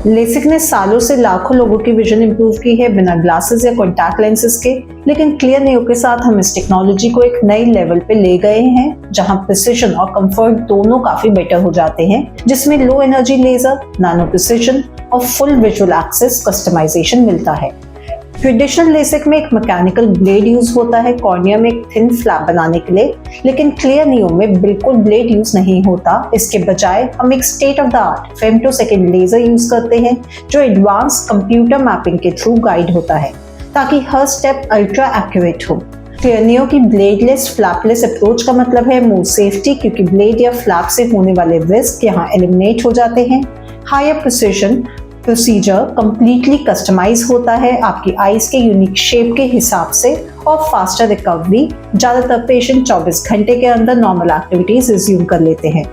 LASIK ने सालों से लाखों लोगों की विजन इंप्रूव की है बिना ग्लासेस या कॉन्टैक्ट लेंसेज के, लेकिन क्लियर नियो के साथ हम इस टेक्नोलॉजी को एक नई लेवल पे ले गए हैं जहां प्रिसिजन और कंफर्ट दोनों काफी बेटर हो जाते हैं, जिसमें low energy laser, nano precision और फुल विजुअल एक्सेस कस्टमाइजेशन मिलता है। ट्रेडिशनल लेसिक में एक मैकेनिकल ब्लेड यूज होता है कॉर्निया में एक थिन फ्लैप बनाने के लिए, लेकिन क्लियर नियो में बिल्कुल ब्लेड यूज नहीं होता। इसके बजाय हम एक state of the art femtosecond laser use करते हैं जो एडवांस कंप्यूटर मैपिंग के थ्रू गाइड होता है ताकि हर स्टेप अल्ट्रा एक्यूरेट हो। क्लियर नियो की ब्लेडलेस फ्लैपलेस अप्रोच का मतलब है मोर सेफ्टी, क्योंकि ब्लेड या फ्लैप से होने वाले रिस्क यहाँ एलिमिनेट हो जाते हैं। Higher precision procedure completely customize होता है आपकी आईज के यूनिक शेप के हिसाब से, और फास्टर रिकवरी। ज्यादातर पेशेंट 24 घंटे के अंदर नॉर्मल एक्टिविटीज रिज्यूम कर लेते हैं।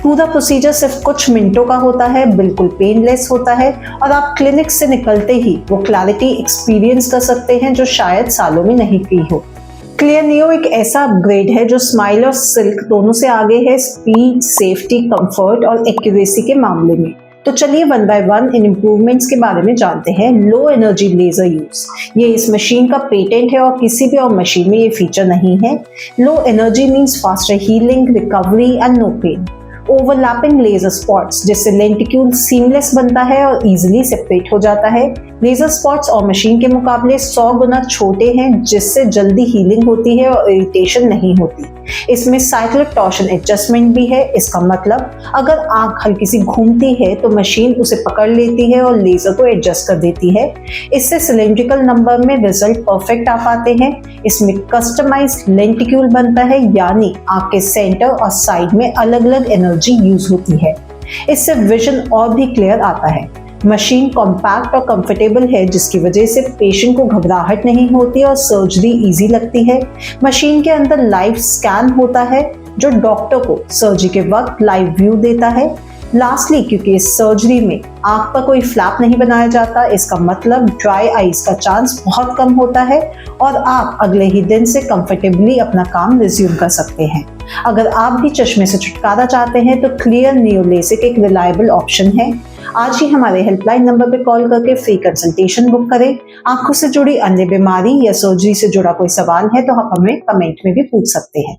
पूरा प्रोसीजर सिर्फ कुछ मिनटों का होता है, बिल्कुल पेनलेस होता है, और आप क्लिनिक से निकलते ही वो क्लैरिटी एक्सपीरियंस कर सकते हैं जो शायद सालों में नहीं की हो। क्लियर नियो एक ऐसा अपग्रेड है जो स्माइल और सिल्क दोनों से आगे है स्पीड, सेफ्टी, कंफर्ट और एक्यूरेसी के मामले में। तो चलिए one by one in improvements के बारे में जानते हैं। लो एनर्जी लेजर यूज, ये इस मशीन का पेटेंट है और किसी भी और मशीन में ये फीचर नहीं है। Low energy means faster healing, recovery and no pain. Overlapping laser spots, जिससे लेंटिक्यूल सीमलेस बनता है और इजीली सेपरेट हो जाता है। लेजर स्पॉट्स और मशीन के मुकाबले 100 गुना छोटे हैं, जिससे जल्दी हीलिंग होती है और इरिटेशन नहीं होती। इसमें साइक्लिक टॉर्शन एडजस्टमेंट भी है। इसका मतलब अगर आंख हल्की सी घूमती है तो मशीन उसे पकड़ लेती है और लेजर को एडजस्ट कर देती है। इससे सिलेंड्रिकल नंबर में रिजल्ट परफेक्ट आ पाते हैं। इसमें कस्टमाइज्ड लेंटिक्यूल बनता है, यानी आंख के सेंटर और साइड में अलग अलग एनर्जी यूज होती है। इससे विजन और भी क्लियर आता है। मशीन कॉम्पैक्ट और कंफर्टेबल है, जिसकी वजह से पेशेंट को घबराहट नहीं होती और सर्जरी इजी लगती है। मशीन के अंदर लाइव स्कैन होता है जो डॉक्टर को सर्जरी के वक्त लाइव व्यू देता है। लास्टली, क्योंकि इस सर्जरी में आंख पर कोई फ्लैप नहीं बनाया जाता, इसका मतलब ड्राई आईज का चांस बहुत कम होता है और आप अगले ही दिन से कंफर्टेबली अपना काम रिज्यूम कर सकते हैं। अगर आप भी चश्मे से छुटकारा चाहते हैं तो क्लियर नियो लेसिक एक रिलायबल ऑप्शन है। आज ही हमारे हेल्पलाइन नंबर पर कॉल करके फ्री कंसल्टेशन बुक करें। आंखों से जुड़ी अन्य बीमारी या सर्जरी से जुड़ा कोई सवाल है तो आप हमें कमेंट में भी पूछ सकते हैं।